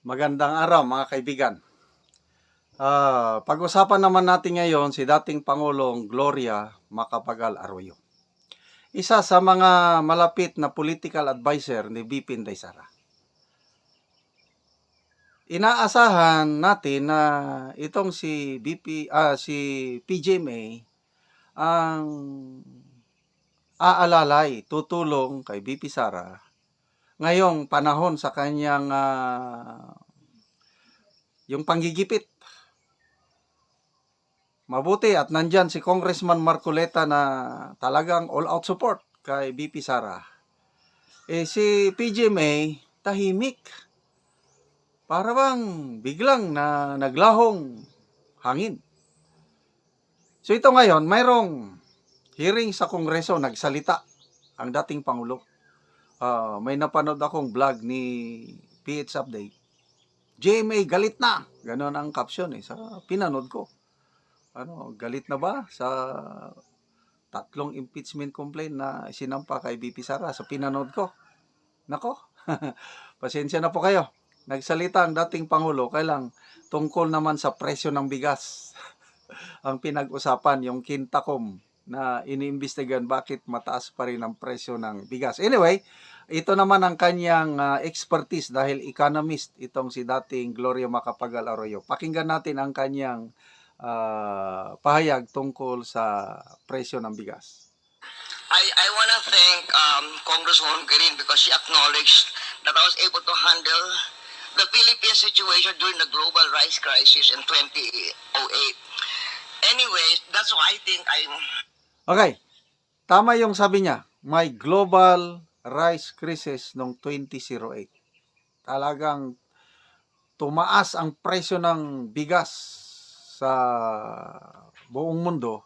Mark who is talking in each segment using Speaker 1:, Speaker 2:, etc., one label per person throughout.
Speaker 1: Magandang araw mga kaibigan. Pag-usapan naman natin ngayon si dating Pangulong Gloria Macapagal Arroyo. Isa sa mga malapit na political advisor ni VP Inday Sara. Inaasahan natin na itong si PGMA ang aalalay, tutulong kay VP Sara ngayong panahon sa kanyang yung panggigipit. Mabuti at nandyan si Congressman Marcoleta na talagang all-out support kay VP Sara. Si PGMA tahimik. Para bang biglang na naglahong hangin. So ito ngayon, mayroong hearing sa Kongreso, nagsalita ang dating Pangulo. May napanood akong vlog ni PH Update. GMA galit na. Ganon ang caption sa pinanood ko. Galit na ba sa 3 impeachment complaint na sinampa kay VP Sara sa pinanood ko? Nako, pasensya na po kayo. Nagsalita ang dating Pangulo kailang tungkol naman sa presyo ng bigas. Ang pinag-usapan yung Kintakom na iniimbestigan bakit mataas pa rin ang presyo ng bigas. Anyway, ito naman ang kanyang expertise dahil economist itong si dating Gloria Macapagal Arroyo. Pakinggan natin ang kanyang pahayag tungkol sa presyo ng bigas.
Speaker 2: I want to thank Congresswoman Green because she acknowledged that I was able to handle the Philippine situation during the global rice crisis in 2008. Anyway, that's why I think
Speaker 1: Okay, tama yung sabi niya, may global rice crisis noong 2008. Talagang tumaas ang presyo ng bigas sa buong mundo.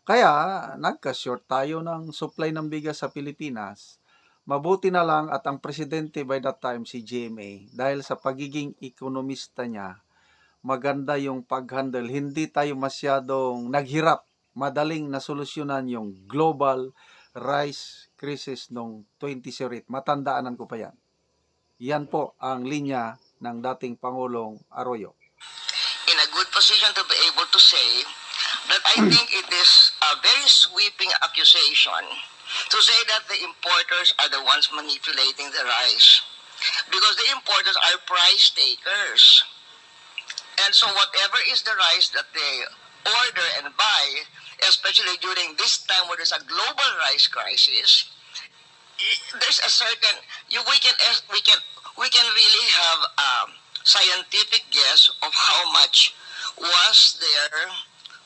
Speaker 1: Kaya nagka-short tayo ng supply ng bigas sa Pilipinas. Mabuti na lang at ang presidente by that time si GMA dahil sa pagiging ekonomista niya, maganda yung pag-handle. Hindi tayo masyadong naghirap. Madaling nasolusyonan yung global rice crisis noong 2008. Matandaanan ko pa yan. Yan po ang linya ng dating Pangulong Arroyo.
Speaker 2: In a good position to be able to say that I think it is a very sweeping accusation to say that the importers are the ones manipulating the rice. Because the importers are price takers. And so whatever is the rice that they order and buy, especially during this time where there's a global rice crisis, there's a certain we can really have a scientific guess of how much was their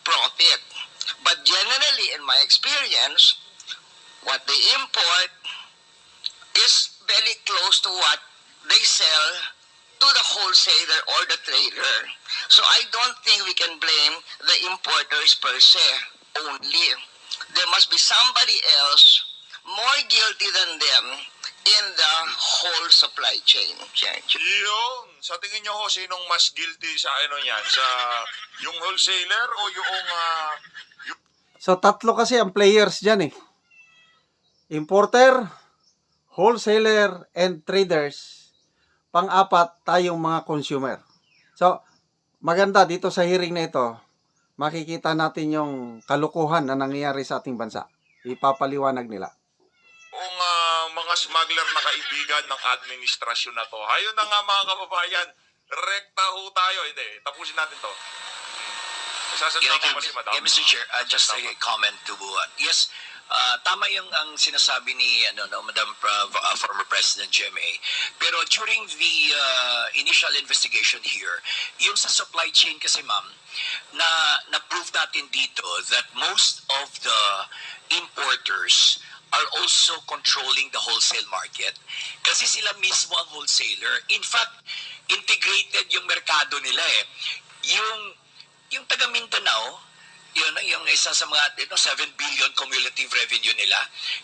Speaker 2: profit. But generally, in my experience, what they import is very close to what they sell to the wholesaler or the trader. So I don't think we can blame the importers per se only. There must be somebody else more guilty than them in the whole supply chain.
Speaker 3: Yung, sa tingin nyo ho, sinong mas guilty sa yan? Sa yung wholesaler o yung...
Speaker 1: So tatlo kasi ang players dyan eh. Importer, wholesaler, and traders. Pang-apat, tayong mga consumer. So, maganda dito sa hearing na ito, makikita natin yung kalukuhan na nangyayari sa ating bansa. Ipapaliwanag nila.
Speaker 3: Kung mga smuggler na kaibigan ng administrasyon na to. Ayun na nga mga kababayan, rekta ho tayo. Hindi, tapusin natin to.
Speaker 4: Yeah, Mr. Chair, just a comment to yes, tama yung ang sinasabi ni Madam former President GMA. Pero during the initial investigation here, yung sa supply chain kasi ma'am, na-prove natin dito that most of the importers are also controlling the wholesale market. Kasi sila mismo ang wholesaler. In fact, integrated yung merkado nila eh. Yung taga Mindanao, yung isa sa mga 7 billion cumulative revenue nila,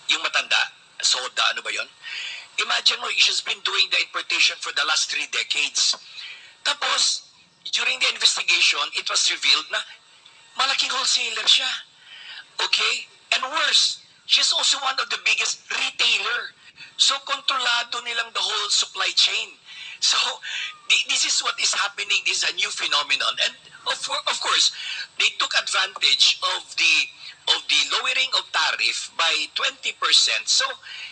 Speaker 4: yung matanda, soda, ano ba yun? Imagine mo, she's been doing the importation for the last 3 decades. Tapos, during the investigation, it was revealed na malaking wholesaler siya. Okay? And worse, she's also one of the biggest retailer. So, kontrolado nilang the whole supply chain. So, This is what is happening. This is a new phenomenon, and of course, they took advantage of the lowering of tariff by 20%. So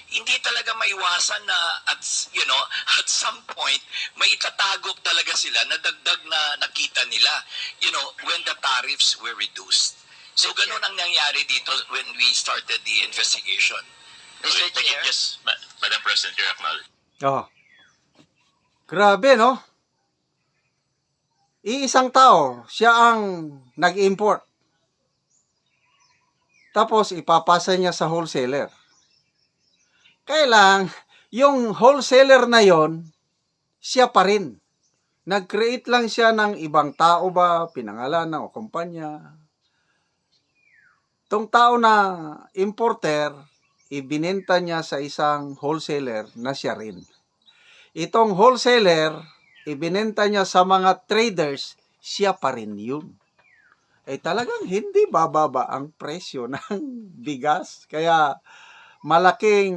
Speaker 4: hindi talaga maiwasan na at some point may itatagok talaga sila na dagdag na nakita nila when the tariffs were reduced. So ganun ang nangyari dito when we started the investigation.
Speaker 2: Mr. Chair.
Speaker 5: Yes, Madam President, your acknowledge.
Speaker 1: Oh. Grabe, no? Iisang tao, siya ang nag-import. Tapos ipapasa niya sa wholesaler. Kailang, yung wholesaler na yon, siya pa rin. Nag-create lang siya ng ibang tao ba, pinangalanan o kumpanya. Tong tao na importer, ibinenta niya sa isang wholesaler na siya rin. Itong wholesaler, ibinenta niya sa mga traders, siya pa rin yun. Talagang hindi bababa ang presyo ng bigas. Kaya malaking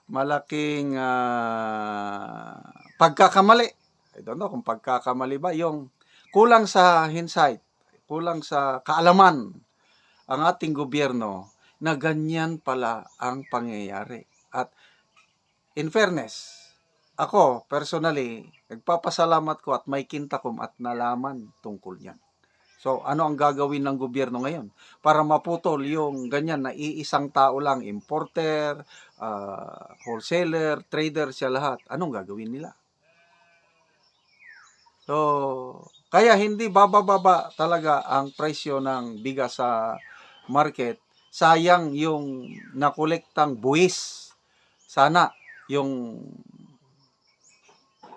Speaker 1: malaking pagkakamali. I don't know kung pagkakamali ba, yung kulang sa insight, kulang sa kaalaman ang ating gobyerno na ganyan pala ang pangyayari. At in fairness, ako personally, nagpapasalamat ko at may kintakom at nalaman tungkol yan. So, ano ang gagawin ng gobyerno ngayon? Para maputol yung ganyan na iisang tao lang, importer, wholesaler, trader, siya lahat. Anong gagawin nila? So, kaya hindi bababa talaga ang presyo ng bigas sa market. Sayang yung nakolektang buwis. Sana yung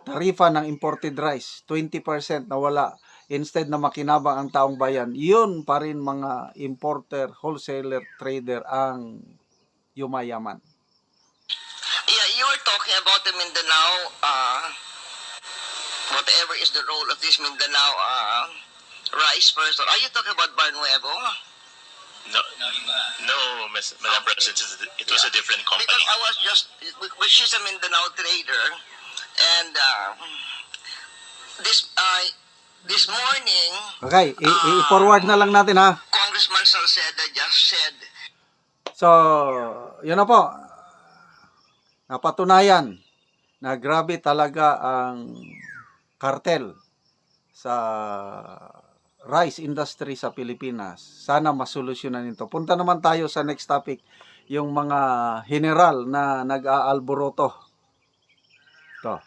Speaker 1: tarifa ng imported rice, 20% na wala. Instead na makinabang ang taong bayan, yun pa rin mga importer, wholesaler, trader ang yumayaman.
Speaker 2: Yeah, you were talking about the Mindanao, whatever is the role of this Mindanao rice person. Are you talking about Bar Nuevo?
Speaker 5: No, Madam President, it was a different company.
Speaker 2: Because I was just, she's a Mindanao trader, and this morning,
Speaker 1: Okay, i-forward na lang natin ha.
Speaker 2: Congressman Salceda just said,
Speaker 1: So, yun na po. Napatunayan na grabe talaga ang kartel sa rice industry sa Pilipinas. Sana masolusyonan ito. Punta naman tayo sa next topic, yung mga general na nag-aalboroto. Ito.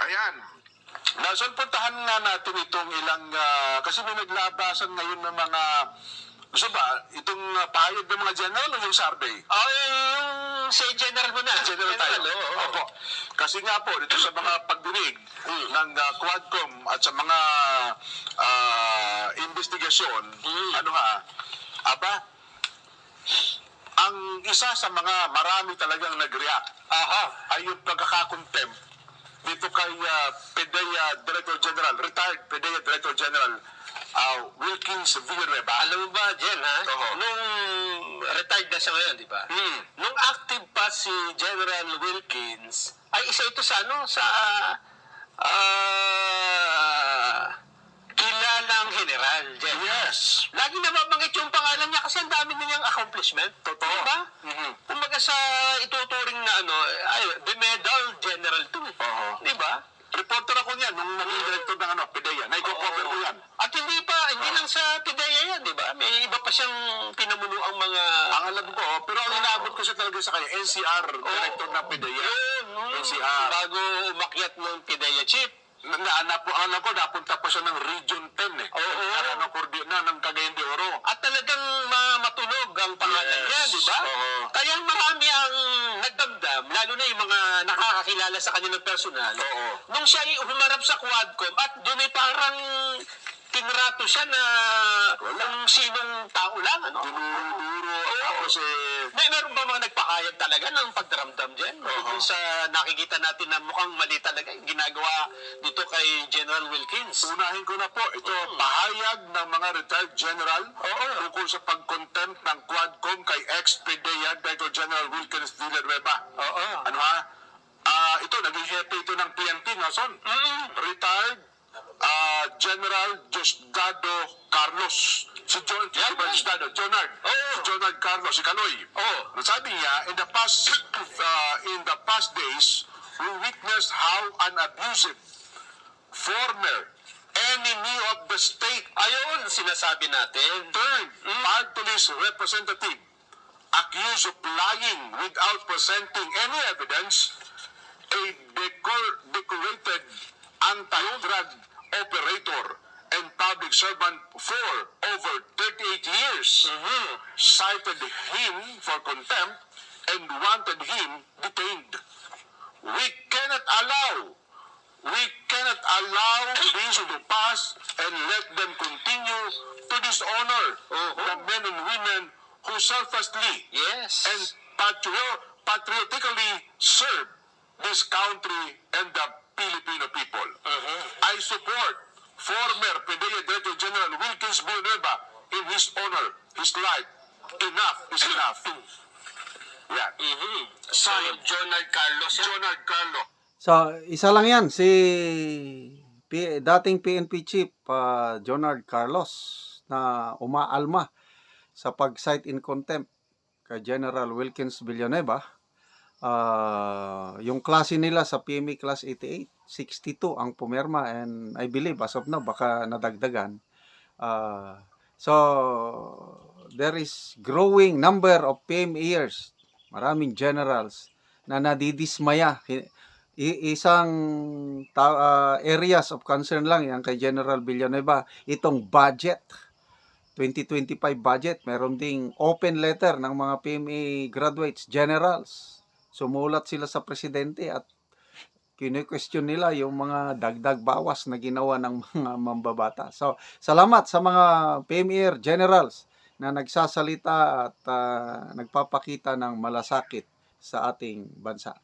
Speaker 6: Ayan. Nasaan puntahan nga natin itong ilang, kasi may naglabasan ngayon ng mga, gusto ba, itong pahayag ng mga general o yung survey?
Speaker 4: Yung say general mo na.
Speaker 6: General tayo. Opo. Kasi nga po, dito sa mga pagdinig ng Quadcom at sa mga investigasyon, ang isa sa mga marami talagang nag-react ay yung pagkakakontempt dito kay PDEA Director General, retired PDEA Director General Wilkins Villanueva.
Speaker 7: Alam mo ba, Jen, nung retired na siya ngayon, di ba? Nung active pa si General Wilkins, ay isa ito sa kilalang general, Jen.
Speaker 6: Yes.
Speaker 7: Lagi nababanggit yung pangalan niya kasi ang dami na niyang accomplishment.
Speaker 6: Totoo.
Speaker 7: Diba? Kumbaga sa ituturing na the medal general to. Diba?
Speaker 6: Reporter ako niyan nung naging director ng PDEA. Naiko-cover ko yan.
Speaker 7: At hindi lang sa PDEA yan, di ba? May iba pa siyang pinamuno ang mga...
Speaker 6: Ang alam ko, pero ang inabot ko siya talaga sa kanya, NCR, director ng PDEA. NCR.
Speaker 7: Bago umakyat ng PDEA chief.
Speaker 6: Napunta pa siya ng Region 10 eh. ng Cagayan de Oro.
Speaker 7: At talagang matunog ang pangalan niya, di ba? Kaya marami ang nagdamdam, lalo na yung mga nakakakilala sa kanya ng personal. Nung siya humarap sa Quadcom, at doon ay parang tinrato siya na kung sinong tao lang,
Speaker 6: Dinuro. Tapos
Speaker 7: Meron ba mga nagpahayag talaga ng pagdaramdam dyan? Tungkol sa nakikita natin na mukhang mali talaga yung ginagawa dito kay General Wilkins.
Speaker 6: Unahin ko na po, ito pahayag ng mga retired general tungkol sa pag-contempt ng Quadcom kay ex-PDEA Director General Wilkins Villanueva. Ano ha? Ito, naging hepe ito ng PNP, Nason. Retired General Diosdado Carlos. Si Jonard Carlos, si Kaloy. Sabi niya, in the past days, we witnessed how an abusive former enemy of the state
Speaker 7: Ayun, sinasabi natin.
Speaker 6: turned party list representative accused of lying without presenting any evidence, a decorated anti-drug operator and public servant for over 38 years, cited him for contempt and wanted him detained. We cannot allow this to pass and let them continue to dishonor the men and women who selflessly
Speaker 7: Yes.
Speaker 6: and patriotically serve this country and the Filipino people. I support former PDEA Director General Wilkins Villanueva in his honor, his life. Enough is enough. Yan.
Speaker 7: Signed Jonard Carlos.
Speaker 6: Jonard Carlo.
Speaker 1: So, isa lang yan, si dating PNP Chief Jonard Carlos na umaalma sa pag-cite in contempt kay General Wilkins Villanueva. Yung klase nila sa PMA Class 88, 62 ang pumirma, and I believe as of now baka nadagdagan. So, there is growing number of PMAers, maraming generals na nadidismaya. Isang areas of concern lang yan kay General Villanueva, itong budget, 2025 budget. Meron ding open letter ng mga PMA graduates, generals. Sumulat sila sa presidente at kine-question nila yung mga dagdag bawas na ginawa ng mga mambabata. So, salamat sa mga PMA generals na nagsasalita at nagpapakita ng malasakit sa ating bansa.